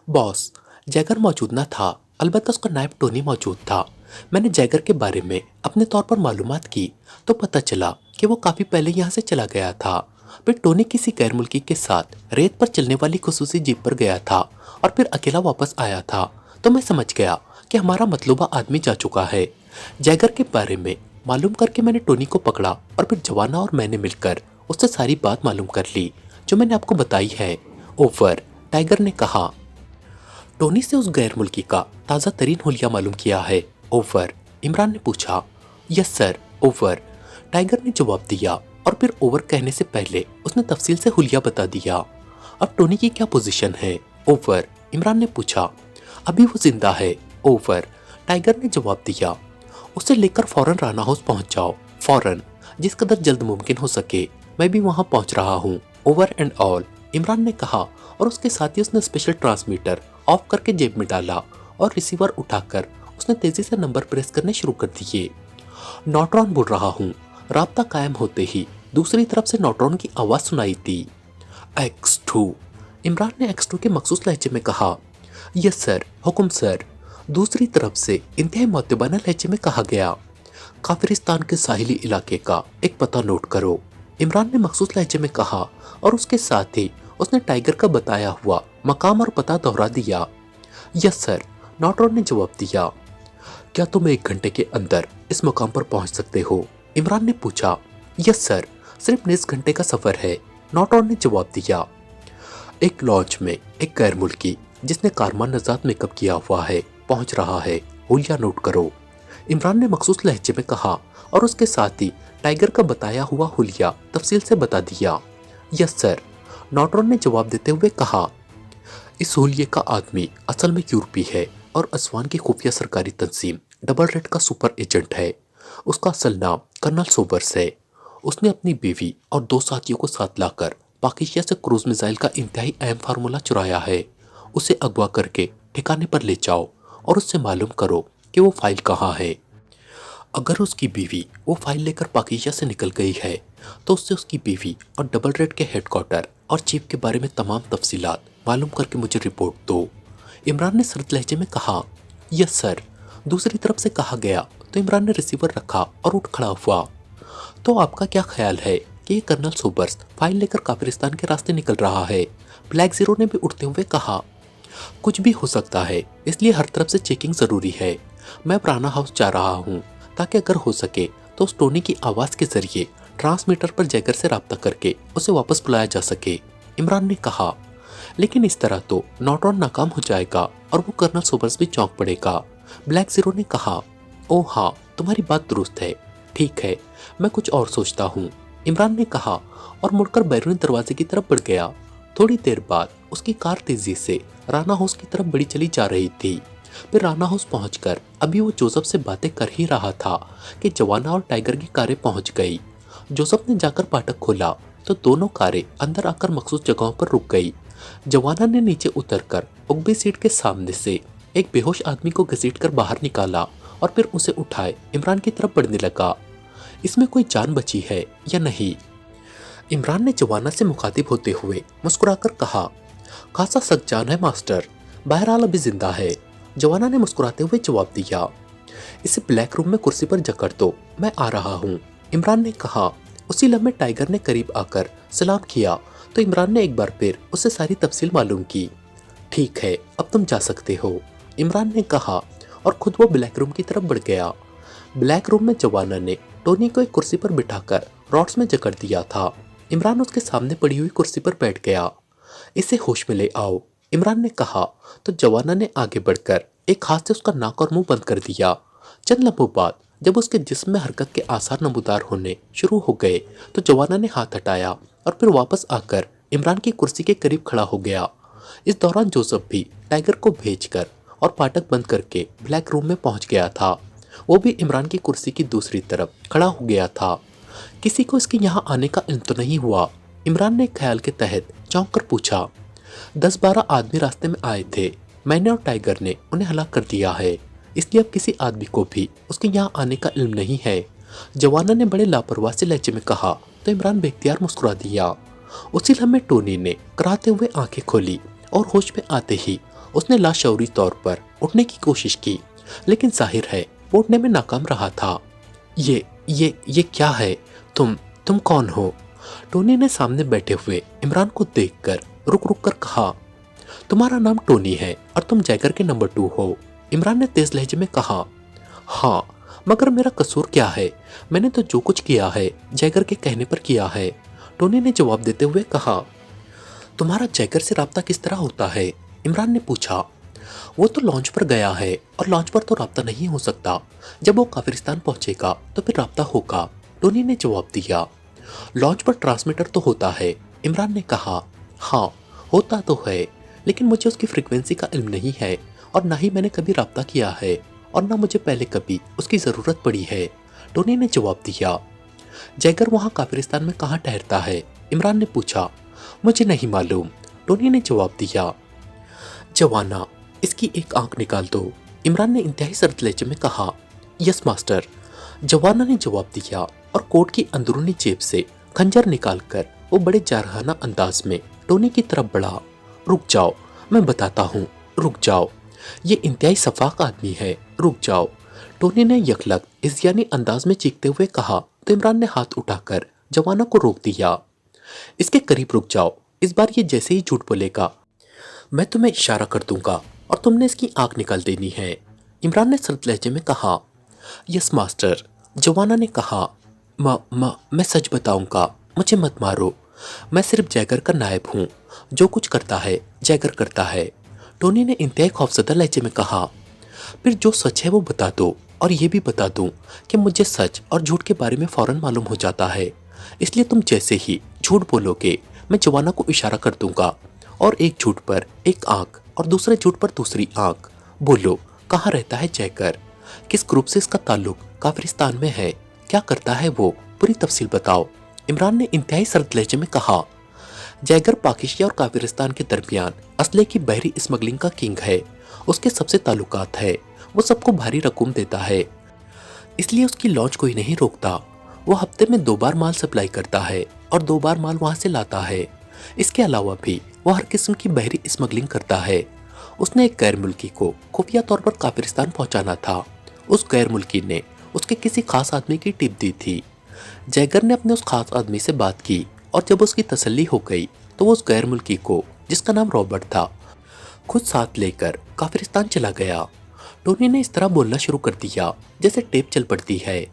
Boss, Jaeger मौजूद न था, अलबत्ता उसका नायब टोनी मौजूद था। मैंने जैगर के बारे में अपने तौर पर मालूमात की तो पता चला कि वो काफी पहले यहाँ से चला गया था। फिर टोनी किसी गैर मुल्की के साथ रेत पर चलने वाली खुसूसी जीप पर गया था और फिर अकेला वापस आया था। तो मैं समझ गया कि हमारा मतलूबा आदमी जा चुका है। जैगर के बारे में मालूम करके मैंने टोनी को पकड़ा और फिर जवाना और मैंने मिलकर उससे सारी बात मालूम कर ली जो मैंने आपको बताई है। ओवर, टाइगर ने कहा। टोनी से उस गैर मुल्की का ताज़ा तरीन हुलिया मालूम किया है। ओवर, इमरान ने पूछा। यस सर, ओवर, टाइगर ने जवाब दिया और फिर ओवर कहने से पहले उसने तफसील से हुलिया बता दिया। अब टोनी की क्या पोजीशन है? ओवर, इमरान ने पूछा। अभी वो जिंदा है। ओवर, टाइगर ने जवाब दिया। उसे लेकर फौरन राना हाउस पहुंच जाओ, फौरन, जिस कदर जल्द मुमकिन हो सके। मैं भी वहां पहुंच रहा हूं। ओवर एंड ऑल, इमरान ने कहा और उसके साथ ही उसने स्पेशल ट्रांसमीटर ऑफ करके जेब में डाला और रिसीवर उठाकर उसने तेजी से नंबर प्रेस करने शुरू कर दिए। नॉट्रॉन बोल रहा हूँ। राब्ता कायम होते ही दूसरी तरफ से नॉट्रॉन की आवाज सुनाई दी। X2, इमरान ने X2 के मखसूस लहजे में कहा। यस सर, हुक्म सर, दूसरी तरफ से इंतहाई मुअद्दबाना लहजे में कहा गया। काफिरिस्तान के साहिली इलाके का एक पता नोट करो, इमरान ने मखसूस लहजे में कहा और उसके साथ ही उसने टाइगर का बताया हुआ मकाम और पता दोहरा दिया। यस सर, नॉट्रॉन ने जवाब दिया। क्या तुम 1 घंटे के अंदर इस मुकाम पर पहुंच सकते हो? इमरान ने पूछा। यस सर, सिर्फ 19 घंटे का सफर है, नॉट्रॉन ने जवाब दिया। एक लॉन्च में एक गैर मुल्की जिसने कारमान नजात मेकअप किया हुआ है पहुंच रहा है, हुलिया नोट करो, इमरान ने मखसूस लहजे में कहा और उसके साथ ही टाइगर का बताया हुआ हुलिया तफसील से बता दिया। यस सर, नॉट्रॉन ने जवाब देते हुए कहा। इस हुलिये का आदमी असल में यूरोपी है और असवान की खुफिया सरकारी तंजीम डबल रेड का सुपर एजेंट है। उसका असल नाम कर्नल सोबर्स है। उसने अपनी बीवी और 2 साथियों को साथ लाकर पाकिस्तान से क्रूज मिसाइल का इंतहाई अहम फार्मूला चुराया है। उसे अगवा करके ठिकाने पर ले जाओ और उससे मालूम करो कि वो फाइल कहाँ है। अगर उसकी बीवी वो फाइल लेकर पाकिस्तान से निकल गई है तो उससे उसकी बीवी और डबल रेड के हेडक्वार्टर और चीफ के बारे में तमाम तफसीलात मालूम करके मुझे रिपोर्ट दो, इमरान ने सर्द लहजे में कहा। यस सर, दूसरी तरफ से कहा गया तो इमरान ने रिसीवर रखा और उठ खड़ा हुआ। तो आपका क्या ख्याल है कि ये कर्नल सोबर्स फाइल लेकर काफिरिस्तान के रास्ते निकल रहा है? ब्लैक जीरो ने भी उठते हुए कहा। कुछ भी हो सकता है, इसलिए हर तरफ से चेकिंग जरूरी है। मैं राना हाउस जा रहा हूँ ताकि अगर हो सके तो उस टोनी की आवाज के जरिए ट्रांसमीटर पर जैगर से राब्ता करके उसे वापस बुलाया जा सके, इमरान ने कहा। लेकिन इस तरह तो नॉट्रॉन नाकाम हो जाएगा और वो कर्नल सोबर्स भी चौंक पड़ेगा, ब्लैक जीरो ने कहा। ओह हाँ, तुम्हारी बात दुरुस्त है। ठीक है, मैं कुछ और सोचता हूँ, इमरान ने कहा और मुड़कर बैरूनी दरवाजे की तरफ बढ़ गया। थोड़ी देर बाद उसकी कार तेजी से राना हाउस की तरफ बढ़ी चली जा रही थी। फिर राना हाउस पहुंचकर अभी वो जोसेफ से बातें कर ही रहा था कि जवाना और टाइगर की कारें पहुंच गई। जोसेफ ने जाकर फाटक खोला तो दोनों कारें अंदर आकर मखसूस जगहों पर रुक गई। जवाना ने नीचे उतरकर उगबी सीट के सामने से एक बेहोश आदमी को घसीटकर बाहर निकाला और फिर उसे उठाए इमरान की तरफ बढ़ने लगा। इसमें कोई जान बची है या नहीं? इमरान ने जवाना से मुखातिब होते हुए मुस्कुराकर कहा। खासा सख्त जान है मास्टर, बहरहाल अभी जिंदा है, जवाना ने मुस्कुराते हुए जवाब दिया। इसे ब्लैक रूम में कुर्सी पर जकड़ दो, मैं आ रहा हूँ, इमरान ने कहा। उसी लम्हे टाइगर ने करीब आकर सलाम किया तो इमरान ने एक बार फिर उससे सारी तफसील मालूम की। ठीक है, अब तुम जा सकते हो, इमरान ने कहा और खुद वो ब्लैक रूम की तरफ बढ़ गया। ब्लैक रूम में जवाना ने टोनी को एक कुर्सी पर बिठाकर रॉड्स में जकड़ दिया था। इमरान उसके सामने पड़ी हुई कुर्सी पर बैठ गया। इसे होश में ले आओ, इमरान ने कहा तो जवाना ने आगे बढ़कर एक हाथ से उसका नाक और मुंह बंद कर दिया। चंद लम्हों बाद जब उसके जिस्म में हरकत के आसार नमूदार होने शुरू हो गए तो जवाना ने हाथ हटाया और फिर वापस आकर इमरान की कुर्सी के करीब खड़ा हो गया। इस दौरान जोसेफ भी टाइगर को भेजकर और फाटक बंद करके ब्लैक रूम में पहुंच गया था। वो भी इमरान की कुर्सी की दूसरी तरफ खड़ा हो गया था। किसी को इसके यहाँ आने का इल्म तो नहीं हुआ? इमरान ने ख्याल के तहत चौंक कर पूछा। 10-12 आदमी रास्ते में आए थे, मैंने और टाइगर ने उन्हें हलाक कर दिया है, इसलिए अब किसी आदमी को भी उसके यहाँ आने का इल्म नहीं है, जवाना ने बड़े लापरवाह से लहजे में कहा तो इमरान बेख्तियार मुस्कुरा दिया। उसी लम्हे टोनी ने कराते हुए आंखें खोली और होश में आते ही उसने लाशौरी तौर पर उठने की कोशिश की, लेकिन जाहिर है वो उठने में नाकाम रहा था। ये क्या है? तुम कौन हो? टोनी ने सामने बैठे हुए इमरान को देखकर रुक रुक कर कहा। तुम्हारा नाम टोनी है और तुम जैगर के नंबर 2 हो, इमरान ने तेज लहजे में कहा। हाँ, मगर मेरा कसूर क्या है? मैंने तो जो कुछ किया है जैगर के कहने पर किया है, टोनी ने जवाब देते हुए कहा। तुम्हारा जैगर से राब्ता किस तरह होता है? इमरान ने पूछा। वो तो लॉन्च पर गया है और लॉन्च पर तो राब्ता नहीं हो सकता। जब वो काफिरिस्तान पहुंचेगा तो फिर राब्ता होगा, टोनी ने जवाब दिया। लॉन्च पर ट्रांसमीटर तो होता है, इमरान ने कहा। हाँ, होता तो है, लेकिन मुझे उसकी फ्रीक्वेंसी का इल्म नहीं है और ना ही मैंने कभी राब्ता किया है और ना मुझे पहले कभी उसकी ज़रूरत पड़ी है, टोनी ने जवाब दिया। जैगर वहाँ काफिरिस्तान में कहाँ ठहरता है? इमरान ने पूछा। मुझे नहीं मालूम, टोनी ने जवाब दिया। जवाना, इसकी एक आंख निकाल दो, इमरान ने इंतहाई सर्द लहजे में कहा। यस मास्टर, जवाना ने जवाब दिया और कोट की अंदरूनी जेब से खंजर निकालकर वो बड़े जारहाना अंदाज में टोनी की तरफ बढ़ा। रुक जाओ, मैं बताता हूँ, रुक जाओ, ये इंतहाई सफाक आदमी है, रुक जाओ, टोनी ने यकलक इज़्यानी अंदाज में चीखते हुए कहा तो इमरान ने हाथ उठाकर जवाना को रोक दिया। इसके करीब रुक जाओ, इस बार ये जैसे ही झूठ बोलेगा मैं तुम्हें इशारा कर दूंगा और तुमने इसकी आंख निकाल देनी है, इमरान ने सर्द लहजे में कहा। यस मास्टर, जवाना ने कहा। मैं सच बताऊंगा, मुझे मत मारो, मैं सिर्फ जैगर का नायब हूँ, जो कुछ करता है जैगर करता है, टोनी ने इंतहाई खौफजदा लहजे में कहा। फिर जो सच है वो बता दो और ये भी बता दूं कि मुझे सच और झूठ के बारे में फौरन मालूम हो जाता है, इसलिए तुम जैसे ही झूठ बोलोगे मैं जवाना को इशारा कर दूंगा और एक झूठ पर एक आंख और दूसरे झूठ पर दूसरी आंख। बोलो, कहाँ रहता है जैगर? किस ग्रुप से इसका ताल्लुक काफिरिस्तान में है? क्या करता है वो? पूरी तफसील बताओ, इमरान ने इंतहाई सर्द लहजे में कहा। जैगर पाकिस्तान और काफिरिस्तान के दरमियान असले की बहरी स्मगलिंग का किंग है, उसके सबसे ताल्लुकात है, वो सबको भारी रकूम देता है, इसलिए उसकी लॉन्च कोई नहीं रोकता। वो हफ्ते में 2 बार माल सप्लाई करता है और 2 बार माल वहां से लाता है। इसके अलावा भी वो हर किस्म की बहरी स्मगलिंग करता है। उसने एक गैर मुल्की को खुफिया तौर पर काफिरिस्तान पहुंचाना था। उस गैर मुल्की ने उसके किसी खास आदमी की टिप दी थी। जैगर ने अपने उस खास आदमी से बात की और जब उसकी तसल्ली हो गई तो वो उस गैर मुल्की को, जिसका नाम रॉबर्ट था, खुद साथ लेकर काफिरिस्तान चला गया। टोनी ने इस तरह बोलना शुरू कर दिया जैसे टेप चल पड़ती है।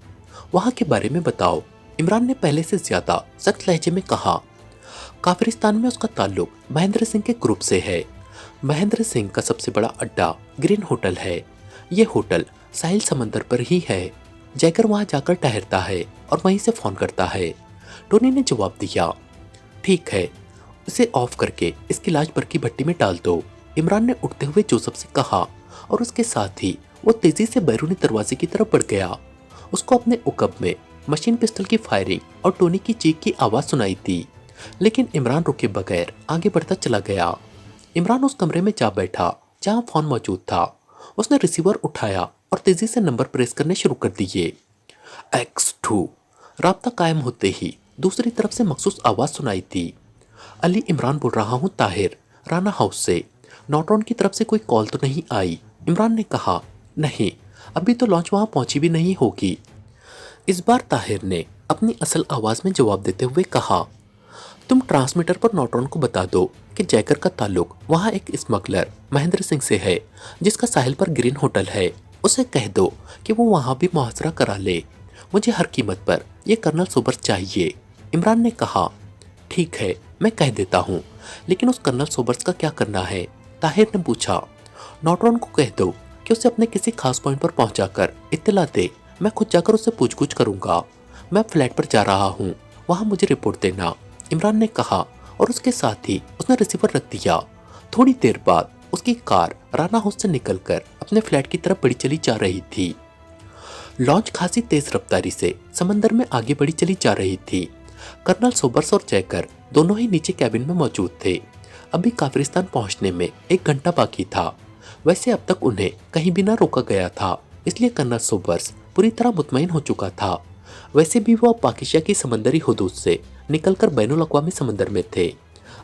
वहाँ के बारे में बताओ, इमरान ने पहले से ज्यादा सख्त लहजे में कहा। काफिरिस्तान में उसका ताल्लुक महेंद्र सिंह के ग्रुप से है। महेंद्र सिंह का सबसे बड़ा अड्डा ग्रीन होटल है। ये होटल साहिल समंदर पर ही है। जैगर वहां जाकर ठहरता है और वहीं से फोन करता है, टोनी ने जवाब दिया। ठीक है, इसे ऑफ करके इसकी लाश पर की भट्टी में डाल दो, इमरान ने उठते हुए जोसेफ से कहा और उसके साथ ही वो तेजी से बैरूनी दरवाजे की तरफ बढ़ गया। उसको अपने उकब में मशीन पिस्टल की फायरिंग और टोनी की चीख की आवाज सुनाई थी, लेकिन इमरान रुके बगैर आगे बढ़ता चला गया। इमरान उस कमरे में जा बैठा जहां फोन मौजूद था। उसने रिसीवर उठाया और तेजी से नंबर प्रेस करने शुरू कर दिए। X2। राब्ता कायम होते ही दूसरी तरफ से मखसूस आवाज सुनाई थी। अली इमरान बोल रहा हूँ ताहिर, राना हाउस से। नॉटरॉन की तरफ से कोई कॉल तो नहीं आई? इमरान ने कहा। नहीं, अभी तो लॉन्च वहां पहुंची भी नहीं होगी, इस बार ताहिर ने अपनी असल आवाज में जवाब देते हुए कहा। तुम ट्रांसमीटर पर नॉटरॉन को बता दो कि जैकर का ताल्लुक वहाँ एक स्मगलर महेंद्र सिंह से है, जिसका साहिल पर ग्रीन होटल है। उसे कह दो कि वो वहाँ भी मुहासरा करा ले। मुझे हर कीमत पर यह कर्नल सोबर्स चाहिए, इमरान ने कहा। ठीक है, मैं कह देता हूँ, लेकिन उस कर्नल सोबर्स का क्या करना है? ताहिर ने पूछा। नॉटरॉन को कह दो कि उसे अपने किसी खास पॉइंट पर पहुंचाकर इत्तला दे। मैं खुद जाकर उससे पूछगुछ करूंगा। मैं फ्लैट पर जा रहा हूँ, वहाँ मुझे रिपोर्ट देना, इमरान ने कहा और उसके साथ ही उसने रिसीवर रख दिया। थोड़ी देर बाद उसकी कार राना हाउस से निकलकर अपने फ्लैट की तरफ बढ़ी चली जा रही थी। लॉन्च खासी तेज रफ्तारी से समंदर में आगे बढ़ी चली जा रही थी। कर्नल सोबर्स और जैकर दोनों ही नीचे कैबिन में मौजूद थे। अभी काफिरिस्तान पहुंचने में 1 घंटा बाकी था। वैसे अब तक उन्हें कहीं भी ना रोका गया था, इसलिए कर्नल सोबर्स पूरी तरह मुतमईन हो चुका था। वैसे भी वो अब पाकिस्तान की समंदरी हुदूद से निकलकर बैनुल अक़वामी समंदर में थे।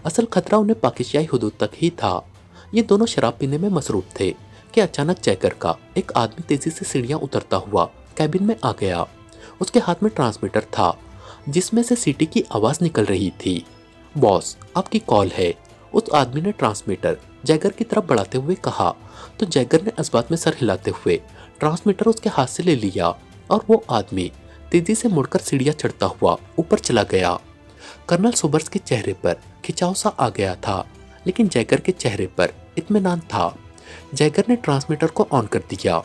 असल खतरा उन्हें पाकिस्तानी हुदूद तक ही था। ये दोनों शराब पीने में मसरूफ थे कि अचानक जैकर का एक आदमी तेजी से सीढ़ियां उतरता हुआ कैबिन में आ गया। उसके हाथ में ट्रांसमीटर था जिसमें से सीटी की आवाज निकल रही थी। बॉस, आपकी कॉल है, उस आदमी ने ट्रांसमीटर जैगर की तरफ बढ़ाते हुए कहा। तो जैगर ने इस बात में सर हिलाते हुए ट्रांसमीटर उसके हाथ से ले लिया और वो आदमी तेजी से मुड़कर सीढ़ियां चढ़ता हुआ ऊपर चला गया। कर्नल सोबर्स के चेहरे पर खिंचाव सा आ गया था, लेकिन जैगर के चेहरे पर इत्मीनान था। जैगर ने ट्रांसमीटर को ऑन कर दिया।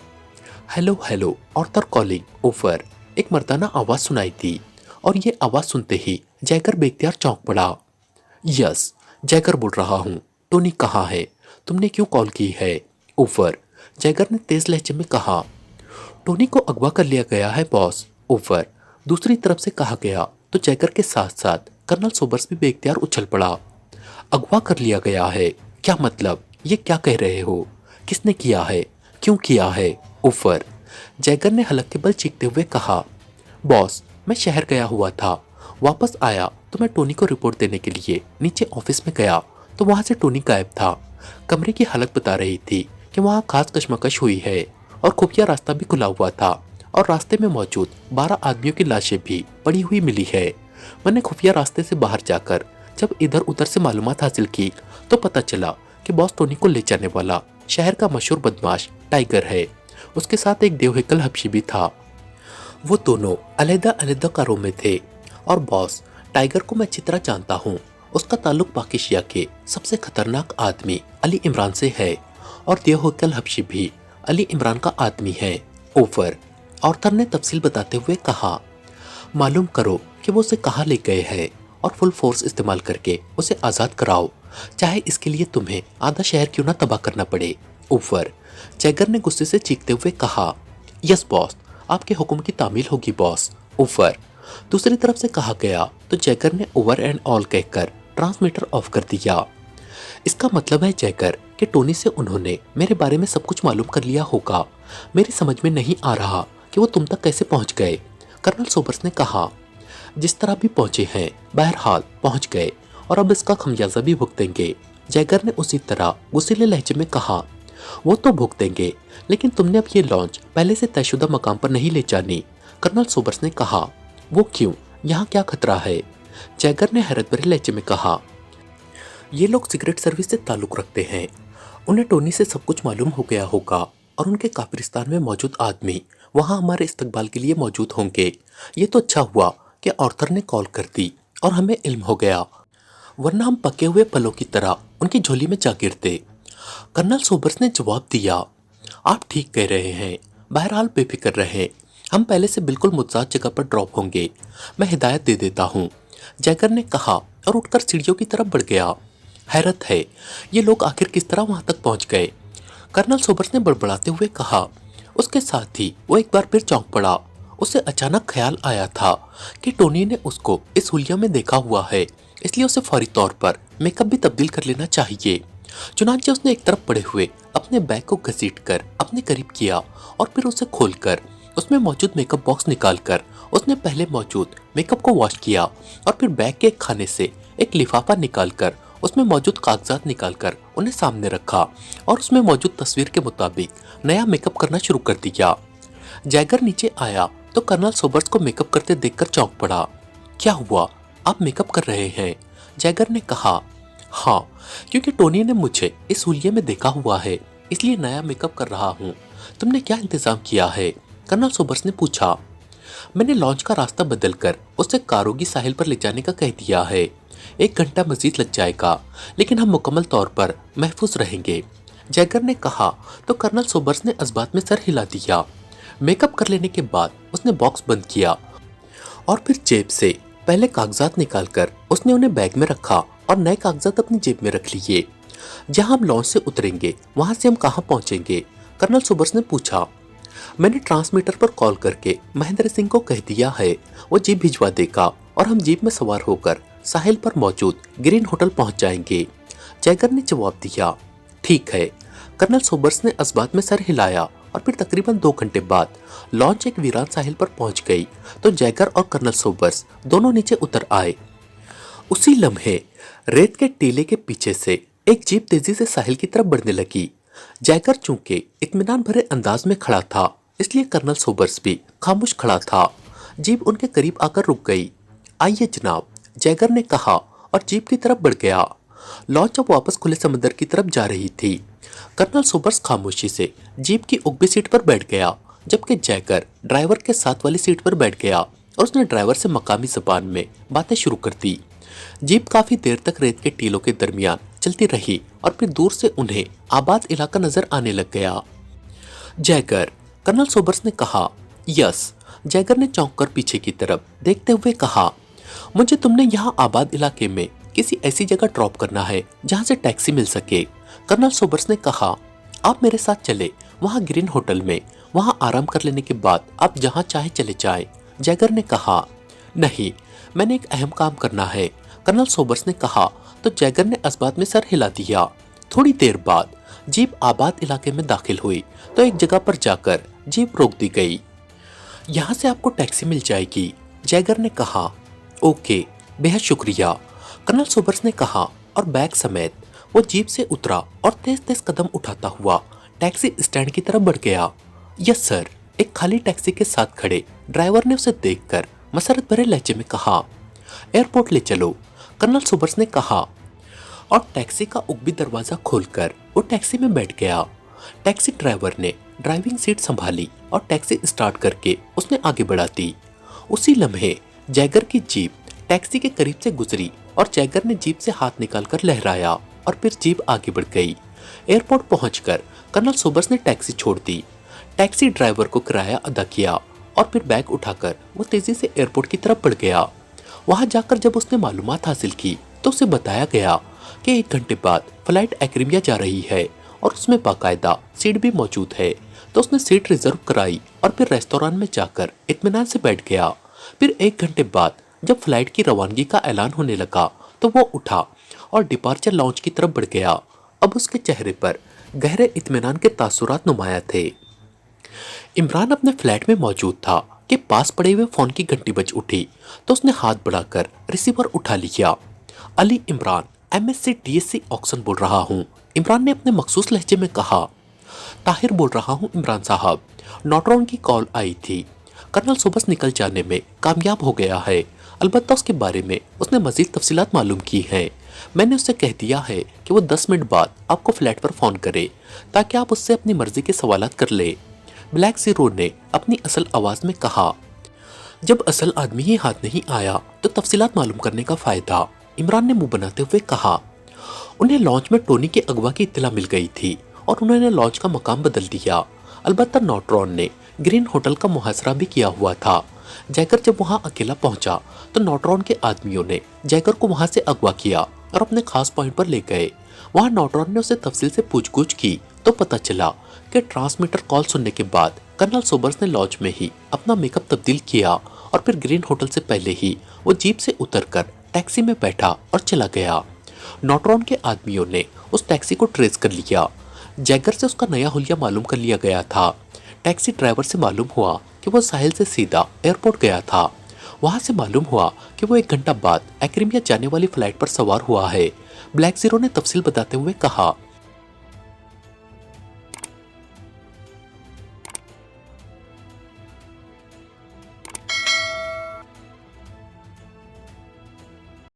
Hello hello, Arthur calling, over, एक मर्दाना आवाज सुनाई दी और ये आवाज सुनते ही जैगर बेख्तियार चौंक पड़ा। यस, जैगर बोल रहा हूँ, टोनी कहाँ है? तुमने क्यों कॉल की है? ओवर, जैगर ने तेज लहजे में कहा। टोनी को अगवा कर लिया गया है बॉस, ओवर, दूसरी तरफ से कहा गया। तो जैगर के साथ साथ कर्नल सोबर्स भी बेख्तियार उछल पड़ा। अगवा कर लिया गया है? क्या मतलब? ये क्या कह रहे हो? किसने किया है? क्यों किया है? ओवर, जैगर ने हलक के बल चीखते हुए कहा। बॉस, मैं शहर गया हुआ था, वापस आया तो मैं टोनी को रिपोर्ट देने के लिए नीचे ऑफिस में गया तो वहां से टोनी गायब था। कमरे की हालत बता रही थी कि वहां खास कशमकश हुई है और खुफिया रास्ता भी खुला हुआ था और रास्ते में मौजूद 12 आदमियों की लाशें भी पड़ी हुई मिली है। मैंने खुफिया रास्ते से बाहर जाकर जब इधर उधर से मालूमात हासिल की तो पता चला कि बॉस टोनी को ले जाने वाला शहर का मशहूर बदमाश टाइगर है। उसके साथ एक देवहिकल हबशी भी था। वो दोनों अलग-अलग कारों में थे और बॉस टाइगर को मैं अच्छी तरह जानता हूँ। उसका ताल्लुक पाकिशिया के सबसे खतरनाक आदमी अली इमरान से है और देवहिकल हबशी भी अली इमरान का आदमी है। ओवर, ऑर्थर ने तफसील बताते हुए कहा। मालूम करो कि वो उसे कहाँ ले गए हैं और फुल फोर्स इस्तेमाल करके उसे आज़ाद कराओ, चाहे इसके लिए तुम्हें आधा शहर क्यों ना तबाह करना पड़े। ओवर, जैगर ने गुस्से से चीखते हुए कहा। यस बॉस, आपके हुक्म की तामील होगी बॉस, ओवर, दूसरी तरफ से कहा गया। तो जैगर ने ओवर एंड ऑल कहकर ट्रांसमीटर ऑफ कर दिया। इसका मतलब है जैगर कि टोनी से उन्होंने मेरे बारे में सब कुछ मालूम कर लिया होगा। मेरी समझ में नहीं आ रहा कि वो तुम तक कैसे पहुंच गए, कर्नल सोबर्स ने कहा। जिस तरह भी पहुंचे हैं, बहरहाल पहुंच गए और अब इसका खमियाजा भी भुगतेंगे, जैगर ने उसी तरह गुस्सैले लहजे में कहा। वो तो भुगतेंगे, लेकिन तुमने अब ये लॉन्च पहले से तयशुदा मकाम पर नहीं ले जानी, कर्नल सोबर्स ने कहा। वो क्यों? यहाँ क्या खतरा है? जैगर ने हैरत भरे लहजे में कहा। ये लोग सीक्रेट सर्विस से ताल्लुक रखते हैं, उन्हें टोनी से सब कुछ मालूम हो गया होगा और उनके काफिरिस्तान में मौजूद आदमी वहाँ हमारे इस्तकबाल के लिए मौजूद होंगे। ये तो अच्छा हुआ कि ऑर्थर ने कॉल कर दी और हमें इल्म हो गया, वरना हम पके हुए फलों की तरह उनकी झोली में जा गिरते। कर्नल सोबर्स ने जवाब दिया। आप ठीक कह रहे हैं, बहरहाल बेफिक्र रहें, हम पहले से बिल्कुल मुतज़ाद जगह पर ड्रॉप होंगे। मैं हिदायत दे देता हूँ, जैगर ने कहा और उठकर सीढ़ियों की तरफ बढ़ गया। हैरत है, ये लोग आखिर किस तरह वहां तक पहुंच गए, कर्नल सोबर्स ने बड़बड़ाते हुए कहा। उसके साथ ही वो एक बार फिर चौंक पड़ा। उसे अचानक ख्याल आया था कि टोनी ने उसको इस हुलिया में देखा हुआ है, इसलिए उसे फौरी तौर पर मेकअप भी तब्दील कर लेना चाहिए। चुनांचे उसने एक तरफ पड़े हुए अपने बैग को घसीटकर अपने करीब किया और फिर उसे खोलकर उसमें मौजूद मेकअप बॉक्स निकालकर उसने पहले मौजूद मेकअप को वॉश किया और फिर बैग के एक खाने से एक लिफाफा निकालकर उसमें मौजूद कागजात निकालकर उन्हें सामने रखा और उसमें मौजूद तस्वीर के मुताबिक नया मेकअप करना शुरू कर दिया। जैगर नीचे आया तो कर्नल सोबर्स को मेकअप करते देखकर चौंक पड़ा। क्या हुआ, आप मेकअप कर रहे हैं? जैगर ने कहा। हाँ, क्योंकि टोनी ने मुझे इस हुलिये में देखा हुआ है, इसलिए नया मेकअप कर रहा हूँ। तुमने क्या इंतजाम किया है? कर्नल सोबर्स ने पूछा। मैंने लॉन्च का रास्ता बदलकर उसे कारोगी साहिल पर ले जाने का कह दिया है। 1 घंटा मजीद लग जाएगा, लेकिन हम मुकम्मल तौर पर महफूज रहेंगे, जैगर ने कहा। तो कर्नल सोबर्स ने इस बात में सर हिला दिया। मेकअप कर लेने के बाद उसने बॉक्स बंद किया और फिर जेब से पहले कागजात निकालकर उसने उन्हें बैग में रखा और नए कागजात अपनी जेब में रख लिए। जहां हम लॉन्च से उतरेंगे वहां से हम कहां पहुंचेंगे, कर्नल सोबर्स ने पूछा। मैंने ट्रांसमीटर पर कॉल करके महेंद्र सिंह को कह दिया है, वो जीप भिजवा देगा और हम जीप में सवार होकर साहिल पर मौजूद ग्रीन होटल पहुंच जाएंगे, जैगर ने जवाब दिया। ठीक है, कर्नल सोबर्स ने इस बात में सर हिलाया और फिर तकरीबन 2 घंटे बाद लॉन्च एक वीरान साहिल पर पहुंच गई तो जैगर और कर्नल सोबर्स दोनों नीचे उतर आए। उसी लम्हे रेत के टीले के पीछे से एक जीप तेजी से साहिल की तरफ बढ़ने लगी। जैकर चूंकि इत्मीनान भरे अंदाज में खड़ा था, इसलिए कर्नल सोबर्स भी खामोश खड़ा था। जीप उनके करीब आकर रुक गई। आइए जनाब, जैगर ने कहा और जीप की तरफ बढ़ गया। लॉन्च अब वापस खुले समंदर की तरफ जा रही थी। कर्नल सोबर्स खामोशी से जीप की उगली सीट पर बैठ गया, जबकि जैगर ड्राइवर के साथ वाली सीट पर बैठ गया और उसने ड्राइवर से मकामी जबान में बातें शुरू कर दी। जीप काफी देर तक रेत के टीलों के दरमियान चलती रही और फिर दूर से उन्हें आबाद इलाका नजर आने लग गया। जैगर, कर्नल सोबर्स ने कहा। यस, जैगर ने चौंक कर पीछे की तरफ देखते हुए कहा। मुझे तुमने यहाँ आबाद इलाके में किसी ऐसी जगह ड्रॉप करना है जहाँ से टैक्सी मिल सके। कर्नल सोबर्स ने कहा। आप मेरे साथ चले, वहाँ ग्रीन होटल में, वहाँ आराम कर लेने के बाद आप जहाँ चाहे चले जाएं। जैगर ने कहा। नहीं, मैंने एक अहम काम करना है, कर्नल सोबर्स ने कहा तो जैगर ने असबात में सर हिला दिया। थोड़ी देर बाद जीप आबाद इलाके में दाखिल हुई तो एक जगह पर जाकर जीप रोक दी गई। यहाँ से आपको टैक्सी मिल जाएगी, जैगर ने कहा। ओके, बेहद शुक्रिया, कर्नल सोबर्स ने कहा और बैग समेत वो जीप से उतरा और तेज तेज कदम उठाता हुआ टैक्सी स्टैंड की तरफ बढ़ गया। यस सर, एक खाली टैक्सी के साथ खड़े ड्राइवर ने उसे देखकर मसरत भरे लहजे में कहा। एयरपोर्ट ले चलो, कर्नल सोबर्स ने कहा और टैक्सी का उगबी दरवाजा खोलकर वो टैक्सी में बैठ गया। टैक्सी ड्राइवर ने ड्राइविंग सीट संभाली और टैक्सी स्टार्ट करके उसने आगे बढ़ा दी। उसी लम्हे जैगर की जीप टैक्सी के करीब से गुजरी और जैगर ने जीप से हाथ निकालकर लहराया और फिर जीप आगे बढ़ गई। एयरपोर्ट पहुंचकर कर्नल सोबर्स ने टैक्सी छोड़ दी। टैक्सी ड्राइवर को किराया अदा किया और फिर बैग उठाकर वो तेजी से एयरपोर्ट की तरफ बढ़ गया। वहां जाकर जब उसने मालूमात हासिल की तो उसे बताया गया कि 1 घंटे बाद फ्लाइट एक्रीमिया जा रही है और उसमें बाकायदा सीट भी मौजूद है। तो उसने सीट रिजर्व कराई और फिर रेस्तोरां में जाकर इत्मीनान से बैठ गया। फिर 1 घंटे बाद जब फ्लाइट की रवानगी का ऐलान होने लगा तो वो उठा और डिपार्चर लॉन्च की तरफ बढ़ गया। अब उसके चेहरे पर गहरे इत्मीनान के तासुरात नुमाया थे। इमरान अपने फ्लैट में मौजूद था कि पास पड़े हुए फोन की घंटी बज उठी तो उसने हाथ बढ़ाकर रिसीवर उठा लिया। Ali Imran, MSc DSc Oxon बोल रहा हूँ, इमरान ने अपने मखसूस लहजे में कहा। ताहिर बोल रहा हूँ इमरान साहब, नॉटरॉन की कॉल आई थी। कर्नल सोबर्स निकल जाने में कामयाब हो गया है, अलबत्ता उसके बारे में उसने मजीद तफसीलात मालूम की हैं। मैंने उससे कह दिया है कि वो 10 मिनट बाद आपको फ्लैट पर फोन करे ताकि आप उससे अपनी मर्जी के सवालात कर ले। ब्लैक ज़ीरो ने अपनी असल आवाज में कहा। जब असल आदमी ही हाथ नहीं आया तो तफसीलात मालूम करने का फायदा, इमरान ने मुंह बनाते हुए कहा। उन्हें लॉन्च में टोनी के अगवा की इत्तला मिल गई थी और उन्होंने लॉन्च का मकाम बदल दिया। अलबत्ता नॉटरॉन ने ग्रीन होटल का मुहासरा भी किया हुआ था। जैगर जब वहां अकेला पहुंचा तो नॉटरॉन के आदमियों ने जैगर को वहां से अगवा किया और अपने खास पॉइंट पर ले गए। वहां नॉटरॉन ने उसे तफसील से पूछगछ की तो पता चला कि ट्रांसमीटर कॉल सुनने के बाद कर्नल सोबर्स ने लॉन्च में ही अपना मेकअप तब्दील किया और फिर ग्रीन होटल से पहले ही वो जीप से उतरकर टैक्सी में बैठा और चला गया। नॉटरॉन के आदमियों ने उस टैक्सी को ट्रेस कर लिया। जैगर से उसका नया हुलिया मालूम कर लिया गया था। टैक्सी ड्राइवर से मालूम हुआ कि वो साहिल से सीधा एयरपोर्ट गया था। वहां से मालूम हुआ कि वो 1 घंटा बाद एक्रीमिया जाने वाली फ्लाइट पर सवार हुआ है। ब्लैक ज़ीरो ने तफसील बताते हुए कहा।